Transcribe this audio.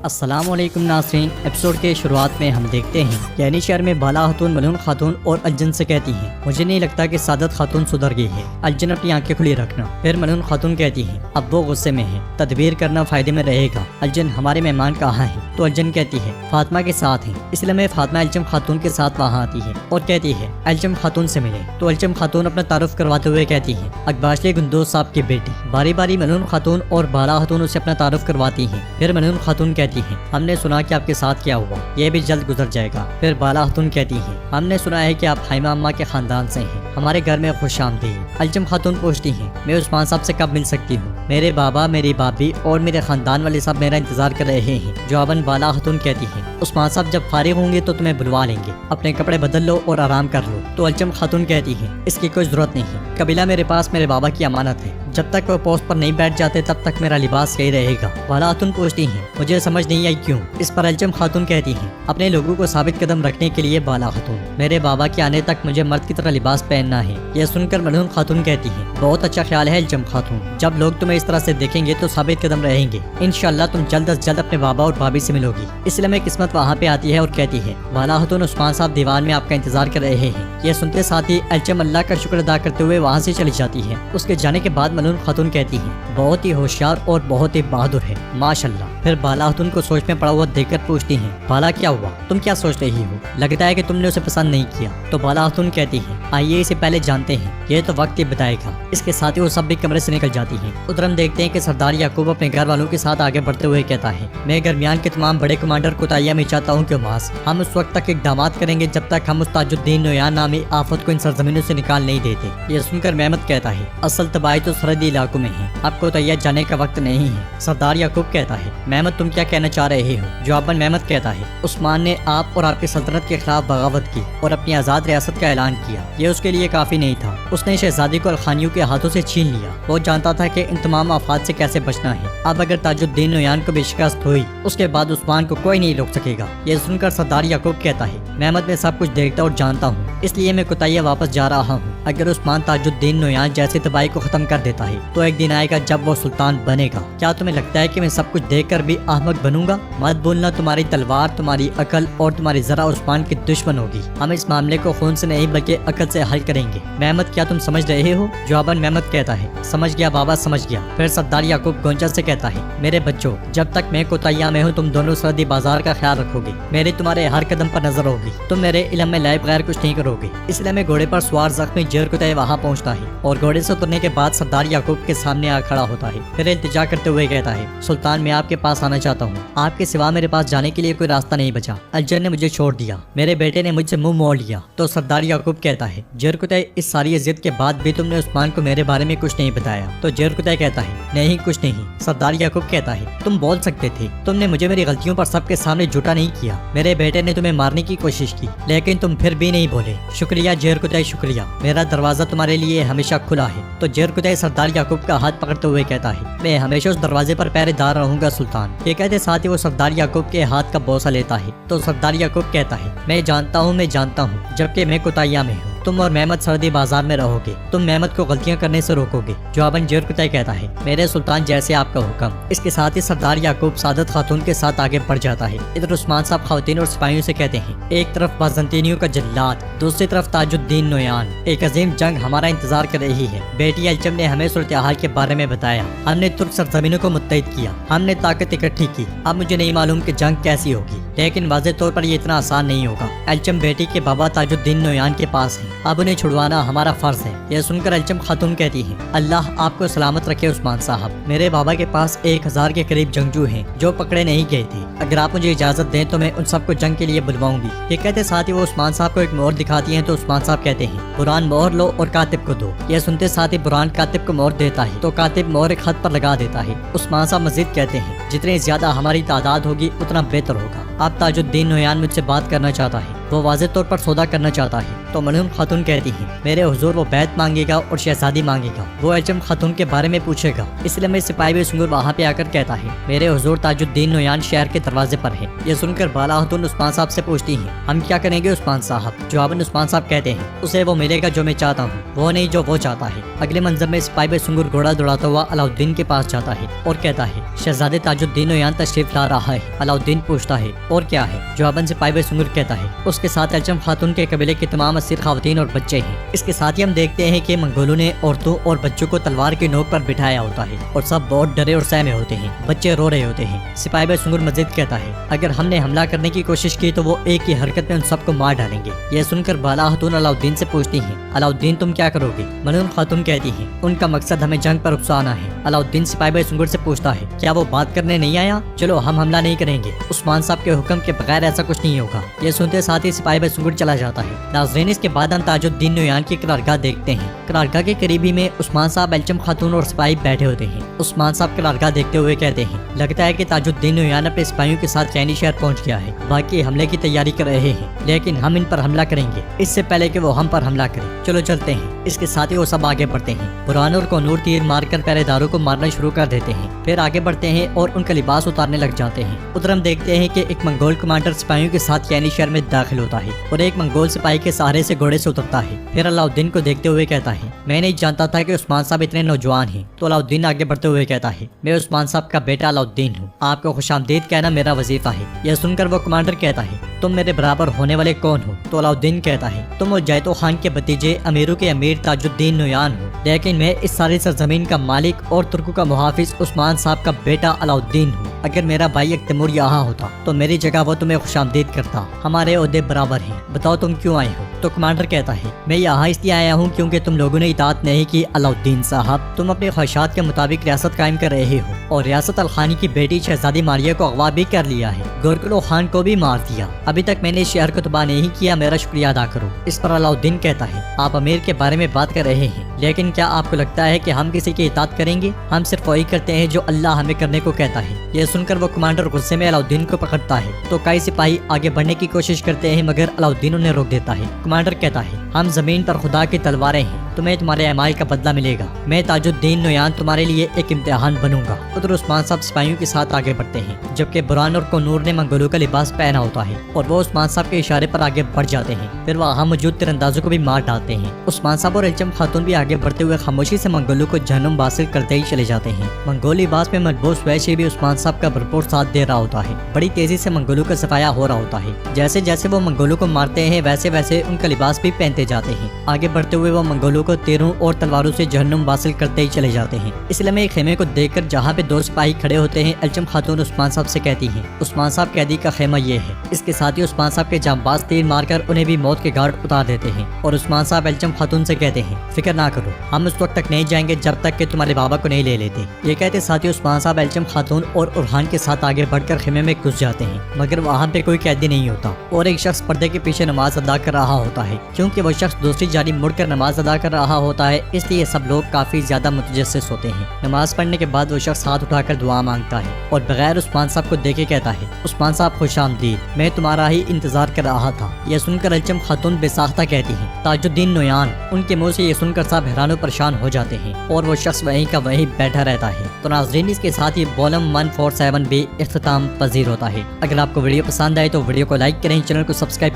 السلام علیکم ناظرین، ایپیسوڈ کے شروعات میں ہم دیکھتے ہیں کہ عینی شہر میں بالا خاتون ملعون خاتون اور الجن سے کہتی ہیں مجھے نہیں لگتا کہ سعادت خاتون سدھر گئی ہے، الجن اپنی آنکھیں کھلی رکھنا۔ پھر ملعون خاتون کہتی ہیں اب وہ غصے میں ہے، تدبیر کرنا فائدے میں رہے گا، الجن ہمارے مہمان کہاں ہیں؟ تو الجن کہتی ہے فاطمہ کے ساتھ ہیں۔ اس لیے میں فاطمہ الجم خاتون کے ساتھ وہاں آتی ہے اور کہتی ہے الجم خاتون سے ملے۔ تو الجم خاتون اپنا تعارف کرواتے ہوئے کہتی ہے اکباشلی گندوز صاحب کی بیٹی۔ باری باری ملعون خاتون اور بالا خاتون اسے اپنا تعارف کرواتی ہیں۔ پھر ملعون خاتون کہتی ہے ہم نے سنا کہ آپ کے ساتھ کیا ہوا، یہ بھی جلد گزر جائے گا۔ پھر بالا خاتون کہتی ہے ہم نے سنا ہے کہ آپ حائمہ اماں کے خاندان سے ہیں، ہمارے گھر میں خوش آمدید۔ الجم خاتون پوچھتی ہیں میں عثمان صاحب سے کب مل سکتی ہوں؟ میرے بابا، میری بابی اور میرے خاندان والے سب میرا انتظار کر رہے ہیں۔ جواباً بالا خاتون کہتی ہے عثمان صاحب جب فارغ ہوں گے تو تمہیں بلوا لیں گے، اپنے کپڑے بدل لو اور آرام کر لو۔ تو الجم خاتون کہتی ہے اس کی کوئی ضرورت نہیں ہے، قبیلہ میرے پاس میرے بابا کی امانت ہے، جب تک وہ پوسٹ پر نہیں بیٹھ جاتے تب تک میرا لباس یہی رہے گا۔ بالا خاتون پوچھتی ہیں مجھے سمجھ نہیں آئی کیوں؟ اس پر الجم خاتون کہتی ہیں اپنے لوگوں کو ثابت قدم رکھنے کے لیے بالا خاتون، میرے بابا کے آنے تک مجھے مرد کی طرح لباس پہننا ہے۔ یہ سن کر ملعون خاتون کہتی ہے بہت اچھا خیال ہے الجم خاتون، جب لوگ تمہیں اس طرح سے دیکھیں گے تو ثابت قدم رہیں گے، انشاءاللہ تم جلد از جلد اپنے بابا اور بھابھی سے ملو گی۔ اس لیے میں قسمت وہاں پہ آتی ہے اور کہتی ہے بالا خاتون عثمان صاحب دیوان میں آپ کا انتظار کر رہے ہیں۔ یہ سنتے ساتھ ہی الجم اللہ کا شکر ادا کرتے ہوئے وہاں سے چلی جاتی ہے۔ اس کے جانے کے بعد ملعون خاتون کہتی ہے بہت ہی ہوشیار اور بہت ہی بہادر ہے ماشاءاللہ۔ پھر بالا خاتون کو سوچ میں پڑا ہوا دیکھ کر پوچھتی ہیں بالا کیا ہوا، تم کیا سوچ رہی ہو؟ لگتا ہے کہ تم نے اسے پسند نہیں کیا۔ تو بالا خاتون کہتی ہے آئیے اسے پہلے جانتے ہیں، یہ تو وقت ہی بتائے گا۔ اس کے ساتھ ہی وہ سب بھی کمرے سے نکل جاتی ہیں۔ ادھر ہم دیکھتے ہیں کہ سردار یعقوب اپنے گھر والوں کے ساتھ آگے بڑھتے ہوئے کہتا ہے میں درمیان کے تمام بڑے کمانڈر کو تائیہ میں چاہتا ہوں کہ عماس ہم اس وقت تک اقدامات کریں گے جب تک ہم اس تاج الدین نویان نامی آفت کو ان سرزمینوں سے نکال نہیں دیتے۔ یہ سن کر محمد کہتا ہے اصل تباہی تو سرحدی علاقوں میں ہے، اب کو تیہ جانے کا وقت نہیں ہے۔ سردار یعقوب کہتا ہے محمد تم کیا کہنا چاہ رہے ہو؟ جواباً محمد کہتا ہے عثمان نے آپ اور آپ کی سلطنت کے خلاف بغاوت کی اور اپنی آزاد ریاست کا اعلان کیا، یہ اس کے لیے کافی نہیں تھا، اس نے شہزادی کو الخانیوں کے ہاتھوں سے چھین لیا۔ وہ جانتا تھا کہ ان تمام آفات سے کیسے بچنا ہے، اب اگر تاج الدین نویان کو بھی شکست ہوئی اس کے بعد عثمان کو کوئی نہیں روک سکے گا۔ یہ سن کر سردار یعقوب کہتا ہے محمد میں سب کچھ دیکھتا اور جانتا ہوں، اس لیے میں کوتاہیہ واپس جا رہا ہوں۔ اگر عثمان تاج الدین نویان جیسے تباہی کو ختم کر دیتا ہے تو ایک دن آئے گا جب وہ سلطان بنے گا۔ کیا تمہیں لگتا ہے کہ میں سب کچھ دیکھ کر بھی احمق بنوں گا؟ مت بولنا، تمہاری تلوار، تمہاری عقل اور تمہاری ذرا عثمان کی دشمن ہوگی۔ ہم اس معاملے کو خون سے نہیں بلکہ عقل سے حل کریں گے۔ محمد کیا تم سمجھ رہے ہو؟ جواباً محمد کہتا ہے سمجھ گیا بابا، سمجھ گیا۔ پھر سردار یعقوب گونچا سے کہتا ہے میرے بچوں جب تک میں کوتاہیہ میں ہوں تم دونوں سرحدی بازار کا خیال رکھو گے، میری تمہارے ہر قدم پر نظر ہوگی، تم میرے علم میں لائے بغیر کچھ نہیں کرو گے۔ اس لیے میں گھوڑے پر سوار زخمی جیر کوتاہیہ وہاں پہنچتا ہے اور گھوڑے سے اترنے کے بعد سردار یعقوب کے سامنے آ کھڑا ہوتا ہے۔ پھر التجا کرتے ہوئے کہتا ہے سلطان میں آپ کے پاس آنا چاہتا ہوں، آپ کے سوا میرے پاس جانے کے لیے کوئی راستہ نہیں بچا، الجن نے مجھے چھوڑ دیا، میرے بیٹے نے مجھ سے منہ موڑ لیا۔ تو سردار یعقوب کہتا ہے جیر کوتاہیہ اس ساری ضد کے بعد بھی تم نے عثمان کو میرے بارے میں کچھ نہیں بتایا؟ تو جیر کوتاہیہ کہتا ہے نہیں کچھ نہیں۔ سردار یعقوب کہتا ہے تم بول سکتے تھے، تم نے مجھے میری غلطیوں پر سب کے سامنے جھوٹا نہیں کیا، میرے بیٹے نے تمہیں مارنے کی کوشش کی لیکن تم پھر بھی نہیں بولے۔ شکریہ جیر کوتاہیہ شکریہ، میرا دروازہ تمہارے لیے ہمیشہ کھلا ہے۔ تو جیر کوتاہیہ سردار یعقوب کا ہاتھ پکڑتے ہوئے کہتا ہے میں ہمیشہ اس دروازے پر پہرے دار رہوں گا سلطان۔ یہ کہتے ساتھ ہی وہ سردار یعقوب کے ہاتھ کا بوسہ لیتا ہے۔ تو سردار یعقوب کہتا ہے میں جانتا ہوں جبکہ میں کوتاہیہ میں ہوں، تم اور محمد سرحدی بازار میں رہو گے، تم محمد کو غلطیاں کرنے سے روکو گے۔ جواباً جیر کوتاہیہ کہتا ہے میرے سلطان جیسے آپ کا حکم۔ اس کے ساتھ ہی سردار یعقوب سعادت خاتون کے ساتھ آگے بڑھ جاتا ہے۔ ادھر عثمان صاحب خواتین اور سپاہیوں سے کہتے ہیں ایک طرف بازنطینیوں کا جلاد، دوسری طرف تاج الدین نویان، ایک عظیم جنگ ہمارا انتظار کر رہی ہے۔ بیٹی الجم نے ہمیں صورتحال کے بارے میں بتایا، ہم نے ترک سرزمینوں کو متحد کیا، ہم نے طاقت اکٹھی کی، اب مجھے نہیں معلوم کہ جنگ کیسی ہوگی لیکن واضح طور پر یہ اتنا آسان نہیں ہوگا۔ الجم بیٹی کے بابا تاج الدین نویان کے پاس ہیں، اب انہیں چھڑوانا ہمارا فرض ہے۔ یہ سن کر الجم خاتون کہتی ہے اللہ آپ کو سلامت رکھے عثمان صاحب، میرے بابا کے پاس 1000 کے قریب جنگجو ہیں جو پکڑے نہیں گئے تھے، اگر آپ مجھے اجازت دیں تو میں ان سب کو جنگ کے لیے بلواؤں گی۔ یہ کہتے ساتھ ہی وہ عثمان صاحب کو ایک مہر دکھاتی ہیں تو عثمان صاحب کہتے ہیں برہان مہر لو اور کاتب کو دو۔ یہ سنتے ساتھ ہی برہان کاتب کو مہر دیتا ہے تو کاتب مہر ایک خط پر لگا دیتا ہے۔ عثمان صاحب مزید کہتے ہیں جتنی زیادہ ہماری تعداد ہوگی اتنا بہتر ہوگا، اب تاج الدین نویان مجھ سے بات کرنا چاہتا ہے۔ وہ واضح طور پر سودا کرنا چاہتا ہے۔ تو ملعون خاتون کہتی ہیں میرے حضور وہ بیعت مانگے گا اور شہزادی مانگے گا، وہ الجم خاتون کے بارے میں پوچھے گا۔ اس لیے میں سپاہی بے سنگر وہاں پہ آ کر کہتا ہے میرے حضور تاج الدین نویان شہر کے دروازے پر ہے۔ یہ سن کر بالا خاتون عثمان صاحب سے پوچھتی ہیں ہم کیا کریں گے عثمان صاحب؟ جواباً عثمان صاحب کہتے ہیں اسے وہ ملے گا جو میں چاہتا ہوں، وہ نہیں جو وہ چاہتا ہے۔ اگلے منظر میں سپاہی بے سنگر گھوڑا دوڑاتا ہوا علاؤالدین کے پاس جاتا ہے اور کہتا ہے شہزادے تاج الدین نویان تشریف لا رہا ہے۔ علاؤالدین پوچھتا ہے اور کیا ہے؟ جواباً سپاہی بے سنگر کہتا ہے اس کے ساتھ الجم خاتون کے قبیلے کے تمام اسیر خواتین اور بچے ہیں۔ اس کے ساتھ ہی ہم دیکھتے ہیں کہ منگولوں نے عورتوں اور بچوں کو تلوار کی نوک پر بٹھایا ہوتا ہے اور سب بہت ڈرے اور سہمے ہوتے ہیں، بچے رو رہے ہوتے ہیں۔ سپاہی بے سنگر مزید کہتا ہے اگر ہم نے حملہ کرنے کی کوشش کی تو وہ ایک ہی حرکت میں ان سب کو مار ڈالیں گے۔ یہ سن کر بالا خاتون علاؤالدین سے پوچھتی ہیں علاؤالدین تم کیا کرو گے؟ ملعون خاتون کہتی ہیں ان کا مقصد ہمیں جنگ پر اکسانا ہے۔ علاؤالدین سپاہی بے سنگر سے پوچھتا ہے کیا وہ بات کرنے نہیں آیا؟ چلو ہم حملہ نہیں کریں گے، عثمان صاحب کے حکم کے بغیر ایسا کچھ نہیں ہوگا۔ یہ سنتے ساتھ ہی سپاہی بے سنگر چلا جاتا ہے۔ ناظرین اس کے بعد ہم تاج الدین نویان کی قرارگاہ دیکھتے ہیں۔ قرارگاہ کے قریب ہی میں عثمان صاحب الجم خاتون اور سپاہی بیٹھے ہوتے ہیں۔ عثمان صاحب قرارگاہ دیکھتے ہوئے کہتے ہیں لگتا ہے کہ تاج الدین نویان اپنے سپاہیوں کے ساتھ چینی شہر پہنچ گیا ہے، باقی حملے کی تیاری کر رہے ہیں، لیکن ہم ان پر حملہ کریں گے اس سے پہلے کہ وہ ہم پر حملہ کریں۔ چلو چلتے ہیں۔ اس کے ساتھ ہی وہ سب آگے بڑھتے ہیں۔ برہان کو نور تیر مار کر پہرے داروں کو مارنا شروع کر دیتے ہیں، پھر آگے بڑھتے ہیں اور ان کا لباس اتارنے لگ جاتے ہیں۔ ادھر ہم دیکھتے ہیں کہ ایک منگول کمانڈر سپاہیوں کے ساتھ چینی شہر میں داخل ہوتا ہے اور ایک منگول سپاہی کے سہارے سے گھوڑے سے اترتا ہے، پھر علاؤالدین کو دیکھتے ہوئے کہتا ہے میں نہیں جانتا تھا کہ عثمان صاحب اتنے نوجوان ہیں۔ تو علاؤالدین آگے بڑھتے ہوئے کہتا ہے میں عثمان صاحب کا بیٹا علاؤالدین ہوں، آپ کو خوش آمدید کہنا میرا وظیفہ ہے۔ یہ سن کر وہ کمانڈر کہتا ہے تم میرے برابر ہونے والے کون ہو؟ تو علاؤالدین کہتا ہے تم جیتو خان کے بھتیجے امیروں کے امیر تاج الدین نویان ہو، لیکن میں اس ساری سرزمین کا مالک اور ترکوں کا محافظ عثمان صاحب کا بیٹا علاؤالدین ہوں۔ اگر میرا بھائی تیمور یہاں ہوتا تو میری جگہ وہ تمہیں خوش آمدید کرتا، ہمارے عہدے برابر ہیں، بتاؤ تم کیوں آئے ہو؟ تو کمانڈر کہتا ہے میں یہاں اس لیے آیا ہوں کیونکہ تم لوگوں نے اطاعت نہیں کی علاؤالدین صاحب، تم اپنی خواہشات کے مطابق ریاست قائم کر رہے ہو اور ریاست الخانی کی بیٹی شہزادی ماریہ کو اغوا بھی کر لیا ہے، گورکلو خان کو بھی مار دیا، ابھی تک میں نے اس شہر کو تباہ نہیں کیا، میرا شکریہ ادا کرو۔ اس پر علاؤالدین کہتا ہے آپ امیر کے بارے میں بات کر رہے ہیں، لیکن کیا آپ کو لگتا ہے کہ ہم کسی کی اطاعت کریں گے؟ ہم صرف وہی کرتے ہیں جو اللہ ہمیں کرنے کو کہتا ہے۔ یہ سن کر وہ کمانڈر غصے میں علاؤالدین کو پکڑتا ہے تو کئی سپاہی آگے بڑھنے کی کوشش کرتے ہیں مگر علاؤالدین انہیں روک دیتا ہے۔ کمانڈر کہتا ہے ہم زمین پر خدا کی تلواریں ہیں، تمہیں تمہارے اعمال کا بدلہ ملے گا، میں تاج الدین نویان تمہارے لیے ایک امتحان بنوں گا۔ ادھر عثمان صاحب سپاہیوں کے ساتھ آگے بڑھتے ہیں جبکہ برہان اور کنور نے منگولوں کا لباس پہنا ہوتا ہے اور وہ عثمان صاحب کے اشارے پر آگے بڑھ جاتے ہیں، پھر وہاں موجود تیراندازوں کو بھی مار ڈالتے ہیں۔ عثمان صاحب اور الجم خاتون بھی آگے بڑھتے ہوئے خاموشی سے منگولوں کو جہنم حاصل کرتے ہی چلے جاتے ہیں۔ منگول لباس میں ملبوس ویشی بھی عثمان صاحب کا بھرپور ساتھ دے رہا ہوتا ہے، بڑی تیزی سے منگولوں کا صفایا ہو رہا ہوتا ہے، جیسے جیسے وہ منگولوں کو مارتے ہیں ویسے ویسے ان کا لباس بھی پہنتے جاتے ہیں۔ آگے بڑھتے ہوئے وہ منگولوں کو تیروں اور تلواروں سے جہنم حاصل کرتے ہی چلے جاتے ہیں۔ اس لمحے ایک خیمے کو دیکھ کر جہاں پہ دو سپاہی کھڑے ہوتے ہیں الجم خاتون عثمان صاحب سے کہتی ہیں عثمان صاحب قیدی کا خیمہ یہ ہے۔ اس کے ساتھ ہی عثمان صاحب کے جانباز تیر مار کر انہیں بھی موت کے گھاٹ اتار دیتے ہیں اور عثمان صاحب الجم خاتون سے کہتے ہیں فکر نہ کرو، ہم اس وقت تک نہیں جائیں گے جب تک کہ تمہارے بابا کو نہیں لے لیتے۔ یہ کہتے ساتھ ہی عثمان صاحب الجم خاتون اور ارحان کے ساتھ آگے بڑھ کر خیمے میں گھس جاتے ہیں مگر وہاں پہ کوئی قیدی نہیں ہوتا اور ایک شخص پردے کے پیچھے نماز ادا کر رہا ہوتا ہے۔ کیونکہ وہ شخص دوسری جانب مڑ کر نماز ادا کر رہا ہوتا ہے اس لیے سب لوگ کافی زیادہ متجسس ہوتے ہیں۔ نماز پڑھنے کے بعد وہ شخص ہاتھ اٹھا کر دعا مانگتا ہے اور بغیر عثمان صاحب کو دیکھے کہتا ہے عثمان صاحب خوش آمدید، میں تمہارا ہی انتظار کر رہا تھا۔ یہ سن کر الجم خاتون بے ساختہ کہتی ہیں تاج الدین نویان۔ ان کے منہ سے یہ سن کر سب حیران و پریشان ہو جاتے ہیں اور وہ شخص وہیں کا وہیں بیٹھا رہتا ہے۔ تو ناظرین اس کے ساتھ ہی والوم 147 بھی اختتام پذیر ہوتا ہے۔ اگر آپ کو ویڈیو پسند آئے تو ویڈیو کو لائک کریں، چینل کو سبسکرائب کریں۔